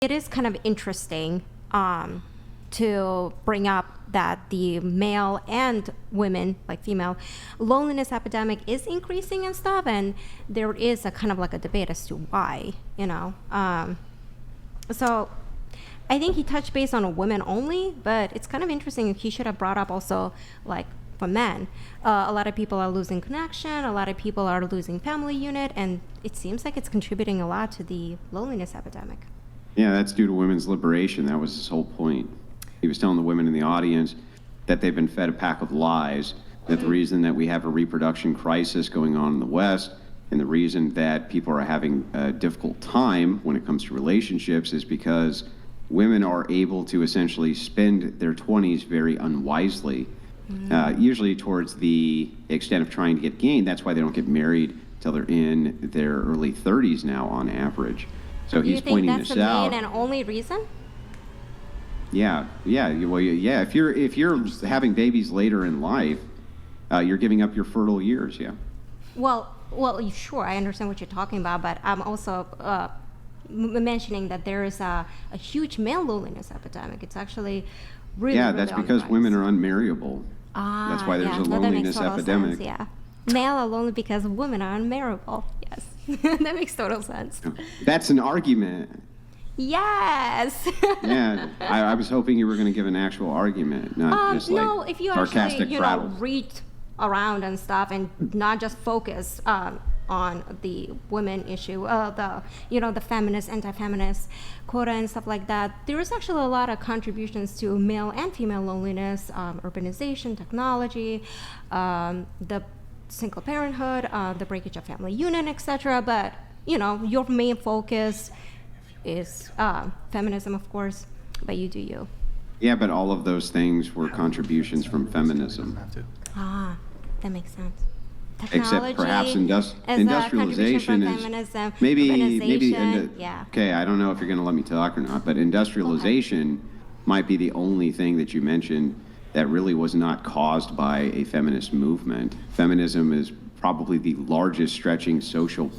It is kind of interesting to bring up that the male and women, like female, loneliness epidemic is increasing and stuff, and there is a kind of like a debate as to why, you know. So I think he touched base on women only, but it's kind of interesting. He should have brought up also like for men. A lot of people are losing connection, a lot of people are losing family unit, and it seems like it's contributing a lot to the loneliness epidemic. Yeah, that's due to women's liberation. That was his whole point. He was telling the women in the audience that they've been fed a pack of lies, that the reason that we have a reproduction crisis going on in the West, and the reason that people are having a difficult time when it comes to relationships is because women are able to essentially spend their 20s very unwisely, usually towards the extent of trying to get gain. That's why they don't get married till they're in their early 30s now on average. So he's pointing this out. Do you think that's the main and only reason? Yeah. If you're having babies later in life, you're giving up your fertile years. Yeah. Well, sure, I understand what you're talking about, but I'm also mentioning that there is a huge male loneliness epidemic. It's actually really that's because women are unmarriable. That's why there's a loneliness epidemic. Sense, yeah. Male are lonely because women are unmarriable. Yes, that makes total sense. That's an argument. Yes. Yeah, I was hoping you were going to give an actual argument, not just like if you sarcastic actually, prattle. Read around and stuff, and not just focus on the women issue, the feminist, anti-feminist quota and stuff like that. There is actually a lot of contributions to male and female loneliness, urbanization, technology, the single parenthood, the breakage of family union, etc. But your main focus is feminism, of course, but you do you. Yeah, but all of those things were contributions from feminism. That makes sense. Except perhaps industrialization is maybe okay, I don't know if you're going to let me talk or not, but industrialization might be the only thing that you mentioned that really was not caused by a feminist movement. Feminism is probably the largest stretching social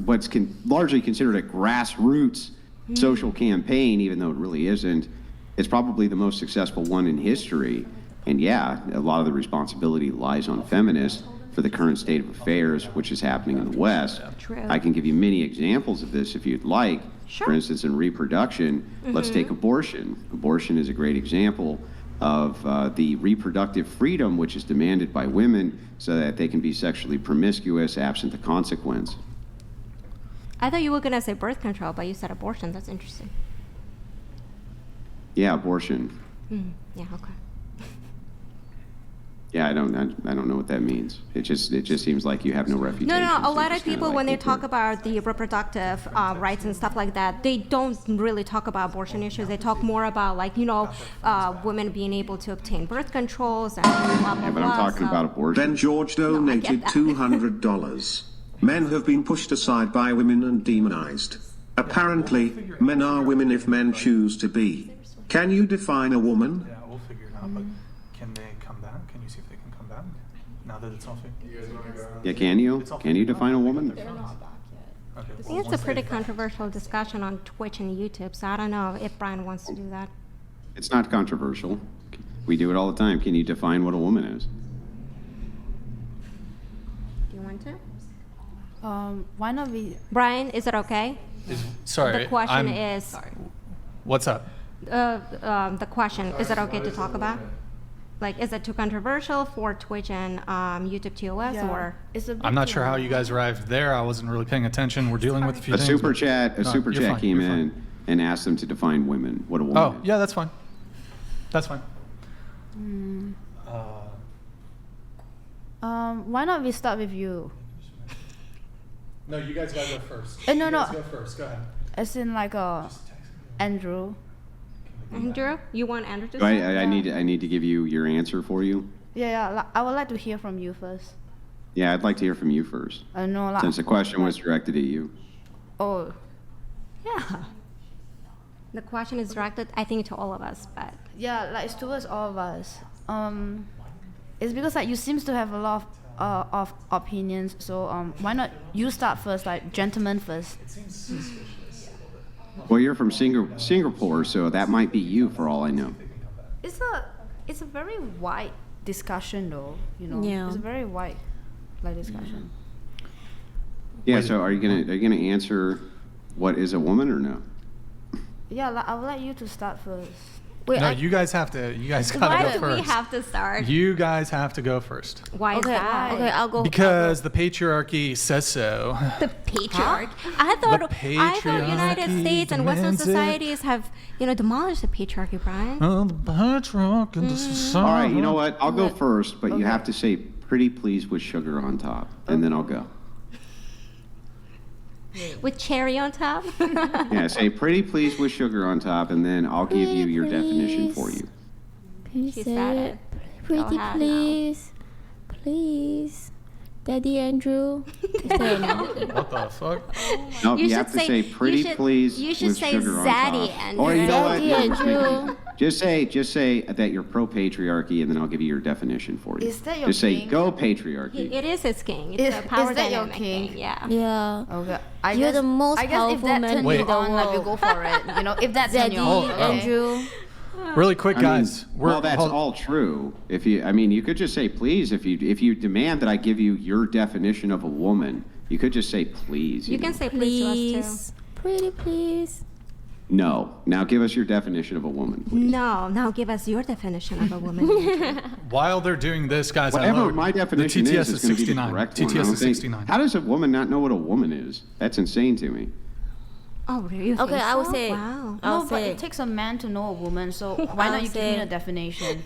what's largely considered a grassroots social campaign, even though it really isn't. It's probably the most successful one in history. And a lot of the responsibility lies on feminists for the current state of affairs, which is happening in the West. True. I can give you many examples of this if you'd like. Sure. For instance, in reproduction, let's take abortion. Abortion is a great example of the reproductive freedom which is demanded by women so that they can be sexually promiscuous absent the consequence. I thought you were going to say birth control, but you said abortion. That's interesting. Yeah, abortion. Yeah, okay. Yeah, I don't know what that means. It just seems like you have no refutation. No. A lot of people, when they talk about the reproductive rights and stuff like that, they don't really talk about abortion issues. They talk more about women being able to obtain birth controls and blah blah blah. Yeah, but I'm talking about abortion. Then George donated $200. Men have been pushed aside by women and demonized. Apparently, men are women if men choose to be. Can you define a woman? Yeah, we'll figure it out. But can they come back? Can you see if they can come back now that it's all figured? Yeah, can you define a woman? They're not back yet. Okay, I think it's a pretty controversial discussion on Twitch and YouTube, so I don't know if Brian wants to do that. It's not controversial. We do it all the time. Can you define what a woman is? Do you want to? Why not we? Brian, is it okay? Sorry. The question is. What's up? The question, is it okay to talk about? Like, is it too controversial for Twitch and YouTube TOS, or? I'm not sure how you guys arrived there. I wasn't really paying attention. We're dealing with a few things. A super chat came in and asked them to define women. What a woman is. Oh, yeah, that's fine. That's fine. Why not we start with you? No, you guys gotta go first. No. You guys go first. Go ahead. As in Andrew. Andrew, you want Andrew to I say? need to give you your answer for you. Yeah. I would like to hear from you first. Yeah, I'd like to hear from you first. No, since the question was directed at you. Oh. Yeah. The question is directed, I think, to all of us, but. Yeah, it's towards all of us. It's because you seems to have a lot of of opinions. So why not you start first, like gentlemen first? Well, you're from Singapore, so that might be you for all I know. It's a very wide discussion though. You know. Yeah. It's a very wide like discussion. Yeah, so are you gonna answer what is a woman or no? Yeah, I would like you to start first. Wait, No, I, you guys gotta Why go do first. we have to start? You guys have to go first. Why is okay, that? okay, I'll go. Because the patriarchy says so. The patriarch. I thought patriarchy United States and Western demands it. societies have, demolished the patriarchy, Brian. Oh, the patriarch and the society. All right, you know what? I'll go first, but you have to say "pretty please" with sugar on top, and then I'll go. With cherry on top. Yeah, say "pretty please" with sugar on top, and then I'll give you your definition for you. Can you She say said it? it. Pretty Go ahead now. please. Please. Daddy Andrew. Say it. What the fuck? No, You you should have to say- say you "pretty should- please" you should with say sugar on Zaddy top. and Or you know what? Zaddy Andrew. Just say that you're pro-patriarchy, and then I'll give you your definition for you. Is that your Just say king? "go patriarchy." It is his king. It's Is- a power is that your dynamic king? thing. Yeah. Yeah. Okay. You're the most I guess if powerful that man turns in you the on, like you world. go for it. You know, if that's on Zaddy your Andrew. Really quick, I mean, guys. well, that's all true. You could just say "please" if you demand that I give you your definition of a woman. You could just say "please." You can say please to us too. Please. Pretty please. No. Now give us your definition of a woman, please. No, now give us your definition of a woman. While they're doing this, guys, I Whatever lowered my definition the TTS is going to be the 69. correct one. I TTS don't is think- 69. How does a woman not know what a woman is? That's insane to me. Oh, really? You Okay, think I will so? say it. Wow. I'll No, but say it takes a man to know a woman. So why I'll not you give say me the it. definition?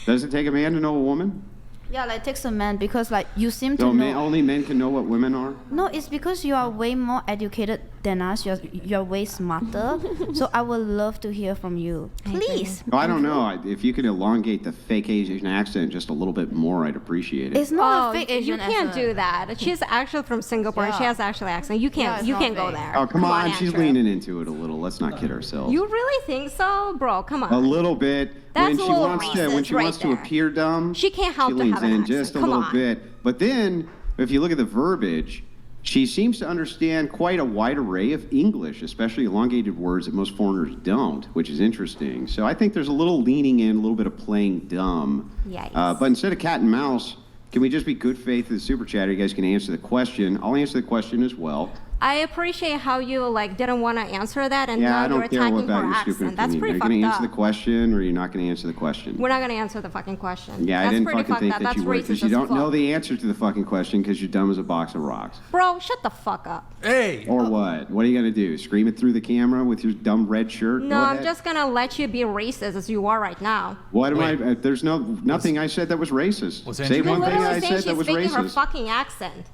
Does it take a man to know a woman? Yeah, like it takes a man because like you seem to So know. only men can know what women are? No, it's because you are way more educated than us. You're way smarter. So I would love to hear from you. Please. No, I don't know. If you could elongate the fake Asian accent just a little bit more, I'd appreciate it. It's not Oh, a fake you Asian can't accent. do that. She's actually from Singapore. Yeah. She has actual accent. You Yeah, can't. it's you not can't go fake. there. Oh, come on. She's Andrew. leaning into it a little. Let's not kid ourselves. You really think so, bro? Come on. A little bit. That's when a she little wants to, when racist she right wants to there. appear dumb, She can't help she to leans have an in accent. just a Come little on. bit. But then, if you look at the verbiage, she seems to understand quite a wide array of English, especially elongated words that most foreigners don't, which is interesting. So I think there's a little leaning in, a little bit of playing dumb. Yikes. But instead of cat and mouse, can we just be good faith in the super chat? You guys can answer the question. I'll answer the question as well. I appreciate how you didn't want to answer that, and Yeah, now I you're don't care attacking about her your stupid accent. That's opinion. pretty Are you fucked going to up. answer the question, or are you not going to answer the question? We're not gonna answer the fucking question. Yeah, That's I didn't pretty fucking fucked think up. that That's you would, because racist you as don't know fuck. the answer to the fucking question because you're dumb as a box of rocks. Bro, shut the fuck up. Hey! Or what? What are you going to do? Scream it through the camera with your dumb red shirt? No, Go I'm ahead. just gonna let you be racist as you are right now. What am Wait. I? There's nothing I said that was racist. Was Say Andrew one You're thing literally I saying said that she's was faking her racist. fucking accent.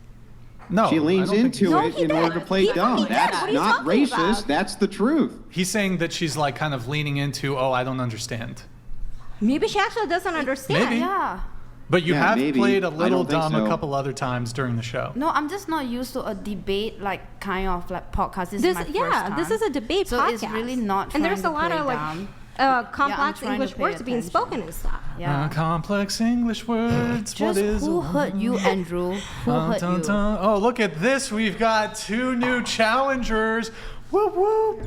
No, She leans I don't think into No, it he in order did. to play He dumb. fucking did. That's What are you not talking racist. about? That's the truth. He's saying that she's like kind of leaning into, oh, I don't understand. Maybe she actually doesn't understand. Maybe. Yeah. But you Yeah, have maybe. played a I little don't think dumb a so. couple other times during the show. No, I'm just not used to a debate kind of podcast. This is my first time. This is a debate so podcast. it's really not. And there's a trying lot to of play dumb. complex trying to English pay words being attention. spoken and stuff. Yeah. Complex English words. Just what is who a hurt you, Andrew? Who Dun, hurt dun, you? dun. Oh, look at this. We've got 2 new challengers. Whoop, whoop.